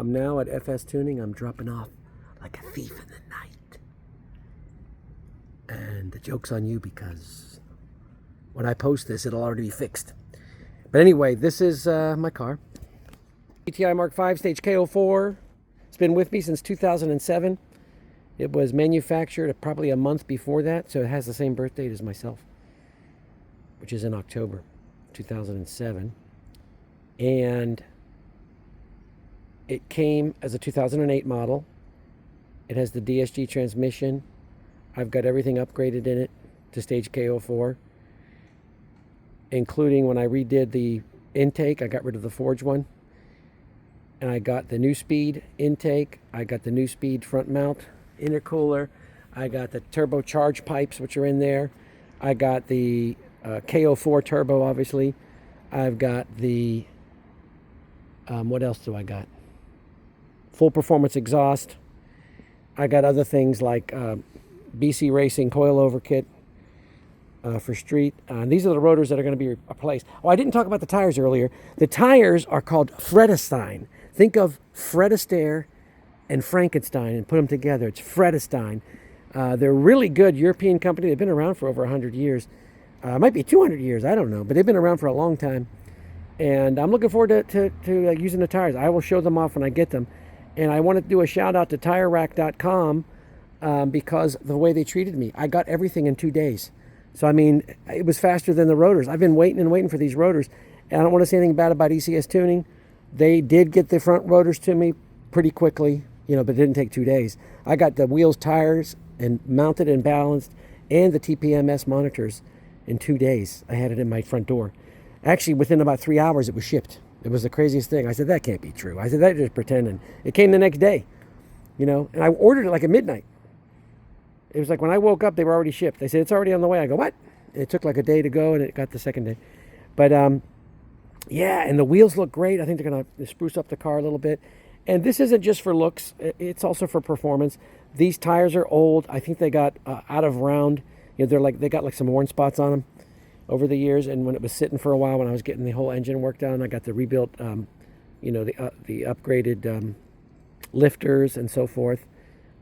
I'm now at FS Tuning. I'm dropping off like a thief in the night. And the joke's on you because when I post this, it'll already be fixed. But anyway, this is my car. GTI MkV Stage K04. It's been with me since 2007. It was manufactured probably a month before that, so it has the same birth date as myself, which is in October 2007. And it came as a 2008 model. It has the DSG transmission. I've got everything upgraded in it to Stage K04, including when I redid the intake, I got rid of the forged one. And I got the new speed intake. I got the new speed front mount intercooler. I got the turbocharged pipes, which are in there. I got the K04 turbo, obviously. I've got the, what else do I got? Full performance exhaust. I got other things like BC Racing coilover kit for street. These are the rotors that are going to be replaced. Oh, I didn't talk about the tires earlier. The tires are called Fredestein. Think of Fred Astaire and Frankenstein and put them together. It's Fredestein. They're really good European company. They've been around for over 100 years. Might be 200 years, I don't know. But they've been around for a long time. And I'm looking forward to using the tires. I will show them off when I get them. And I want to do a shout out to TireRack.com because of the way they treated me. I got everything in 2 days. So, I mean, it was faster than the rotors. I've been waiting and waiting for these rotors. And I don't want to say anything bad about ECS Tuning. They did get the front rotors to me pretty quickly, but it didn't take 2 days. I got the wheels, tires, and mounted and balanced, and the TPMS monitors in 2 days. I had it in my front door. Actually, within about 3 hours, it was shipped. It was the craziest thing. I said, that can't be true. I said, that's just pretending. It came the next day, and I ordered it like at midnight. It was like when I woke up, they were already shipped. They said, it's already on the way. I go, what? It took like a day to go, and it got the second day. But, yeah, and the wheels look great. I think they're going to spruce up the car a little bit. And this isn't just for looks. It's also for performance. These tires are old. I think they got out of round. They got like some worn spots on them over the years. And when it was sitting for a while, when I was getting the whole engine worked on, I got the rebuilt, the upgraded lifters and so forth.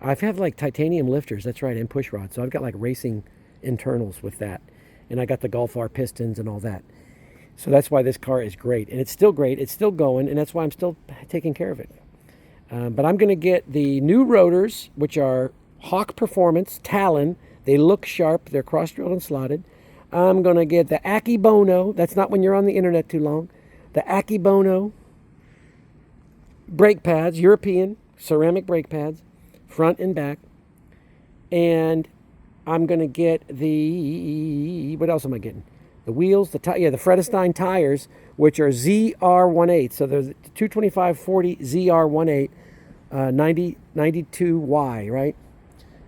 I've had like titanium lifters. That's right, and push rods. So I've got like racing internals with that. And I got the Gulf R pistons and all that. So that's why this car is great. And it's still great. It's still going. And that's why I'm still taking care of it. But I'm going to get the new rotors, which are Hawk Performance Talon. They look sharp. They're cross-drilled and slotted. I'm going to get the Akebono. That's not when you're on the internet too long. The Akebono brake pads, European ceramic brake pads, front and back. And I'm going to get the, what else am I getting? The wheels, the Fredestein tires, which are ZR18. So there's 225/40 ZR18, 92Y, right?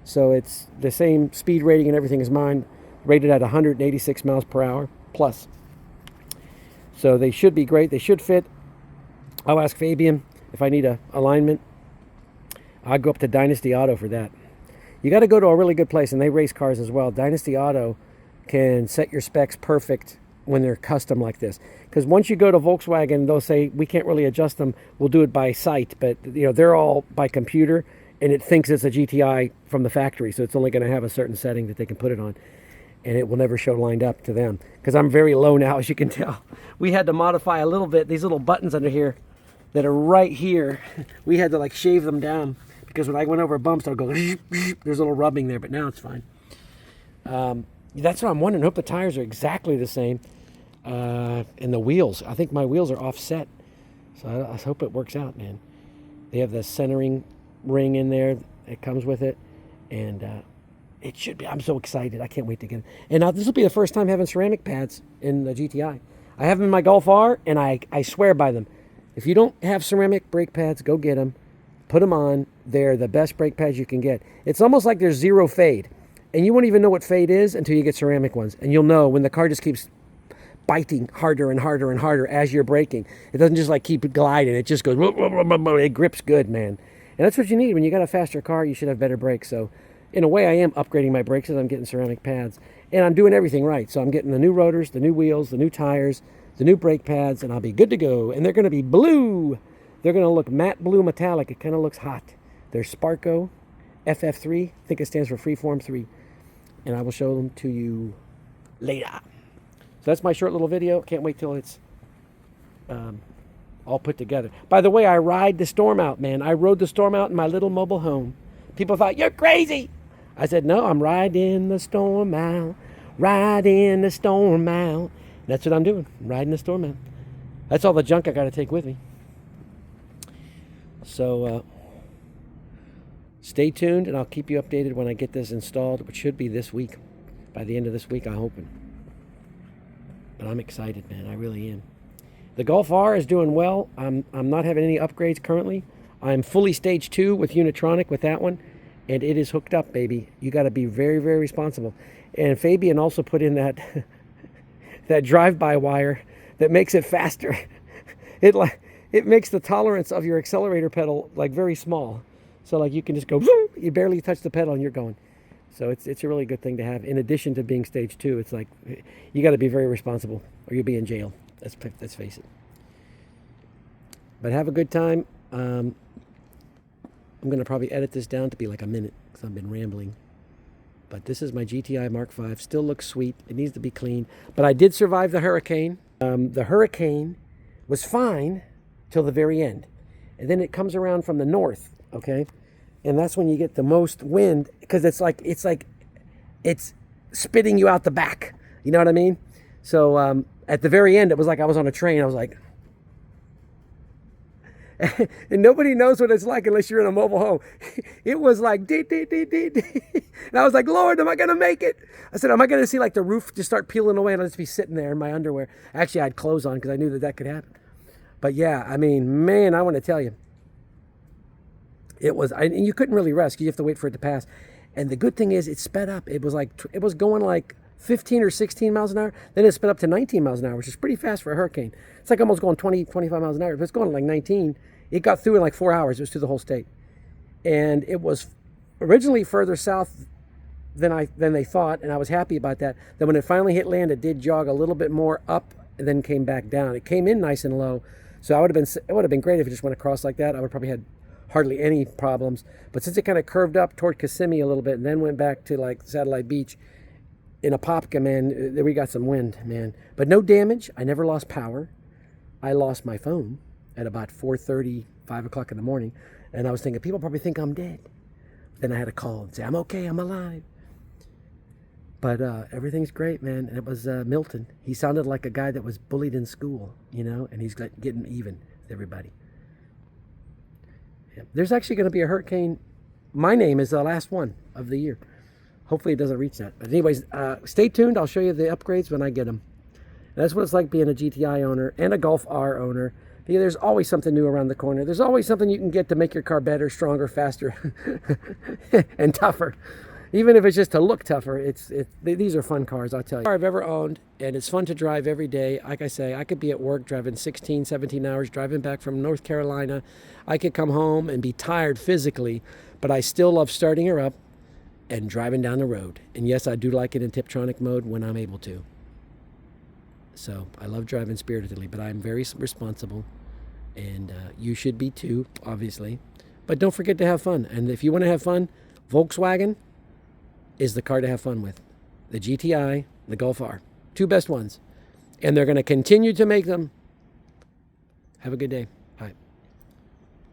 So it's the same speed rating and everything as mine, rated at 186 miles per hour plus. So they should be great. They should fit. I'll ask Fabian if I need a alignment. I'll go up to Dynasty Auto for that. You got to go to a really good place, and they race cars as well. Dynasty Auto can set your specs perfect when they're custom like this. Because once you go to Volkswagen, they'll say, we can't really adjust them. We'll do it by sight. But, they're all by computer, and it thinks it's a GTI from the factory. So it's only going to have a certain setting that they can put it on. And it will never show lined up to them. Because I'm very low now, as you can tell. We had to modify a little bit. These little buttons under here that are right here, we had to like shave them down. Because when I went over bumps, I'd go, there's a little rubbing there. But now it's fine. That's what I'm wondering. I hope the tires are exactly the same. And the wheels. I think my wheels are offset. So I hope it works out, man. They have the centering ring in there. It comes with it. And it should be. I'm so excited. I can't wait to get it. And now this will be the first time having ceramic pads in the GTI. I have them in my Golf R, and I swear by them. If you don't have ceramic brake pads, go get them. Put them on. They're the best brake pads you can get. It's almost like there's zero fade. And you won't even know what fade is until you get ceramic ones. And you'll know when the car just keeps biting harder and harder and harder as you're braking. It doesn't just like keep gliding. It just goes, it grips good, man. And that's what you need. When you got a faster car, you should have better brakes. So in a way, I am upgrading my brakes as I'm getting ceramic pads. And I'm doing everything right. So I'm getting the new rotors, the new wheels, the new tires, the new brake pads, and I'll be good to go. And they're going to be blue. They're going to look matte blue metallic. It kind of looks hot. They're Sparco FF3. I think it stands for Freeform 3. And I will show them to you later. So that's my short little video. Can't wait till it's all put together. By the way, I ride the Storm Out, man. I rode the Storm Out in my little mobile home. People thought, you're crazy. I said, no, I'm riding the Storm Out. Riding the Storm Out. That's what I'm doing. I'm riding the Storm Out. That's all the junk I got to take with me. So stay tuned, and I'll keep you updated when I get this installed, which should be this week. By the end of this week, I'm hoping. But I'm excited, man. I really am. The Golf R is doing well. I'm not having any upgrades currently. I'm fully stage 2 with Unitronic with that one, and it is hooked up, baby. You got to be very, very responsible. And Fabian also put in that that drive-by wire that makes it faster. It makes the tolerance of your accelerator pedal like very small. So like you can just go, you barely touch the pedal and you're going. So it's a really good thing to have. In addition to being stage 2, it's like you got to be very responsible or you'll be in jail. Let's face it. But have a good time. I'm going to probably edit this down to be like a minute because I've been rambling. But this is my GTI MkV. Still looks sweet. It needs to be clean. But I did survive the hurricane. The hurricane was fine till the very end. And then it comes around from the north, okay? And that's when you get the most wind because it's like it's spitting you out the back. You know what I mean? So at the very end, it was like I was on a train. I was like... and nobody knows what it's like unless you're in a mobile home. It was like, dee, dee, dee, dee, dee. And I was like, Lord, am I going to make it? I said, am I going to see like the roof just start peeling away and I'll just be sitting there in my underwear? Actually, I had clothes on because I knew that could happen. But yeah, I mean, man, I want to tell you. It was, and you couldn't really rest because you have to wait for it to pass. And the good thing is it sped up. It was going like 15 or 16 miles an hour. Then it sped up to 19 miles an hour, which is pretty fast for a hurricane. It's like almost going 20, 25 miles an hour. If it's going like 19, it got through in like 4 hours. It was through the whole state. And it was originally further south than they thought, and I was happy about that. Then when it finally hit land, it did jog a little bit more up and then came back down. It came in nice and low. So it would have been great if it just went across like that. I would probably had hardly any problems. But since it kind of curved up toward Kissimmee a little bit and then went back to like Satellite Beach in Apopka, man, we got some wind, man. But no damage. I never lost power. I lost my phone at about 4:30, 5 o'clock in the morning. And I was thinking, people probably think I'm dead. Then I had to call and say, I'm okay, I'm alive. But everything's great, man. And it was Milton. He sounded like a guy that was bullied in school, you know, and he's getting even with everybody. Yeah. There's actually going to be a hurricane. My name is the last one of the year. Hopefully it doesn't reach that. But anyways, stay tuned. I'll show you the upgrades when I get them. And that's what it's like being a GTI owner and a Golf R owner. Yeah, there's always something new around the corner. There's always something you can get to make your car better, stronger, faster, and tougher. Even if it's just to look tougher, these are fun cars, I'll tell you. Car I've ever owned, and it's fun to drive every day. Like I say, I could be at work driving 16, 17 hours, driving back from North Carolina. I could come home and be tired physically, but I still love starting her up and driving down the road. And yes, I do like it in Tiptronic mode when I'm able to. So I love driving spiritedly, but I'm very responsible, and you should be too, obviously. But don't forget to have fun. And if you want to have fun, Volkswagen is the car to have fun with. The GTI, the Golf R. Two best ones. And they're going to continue to make them. Have a good day.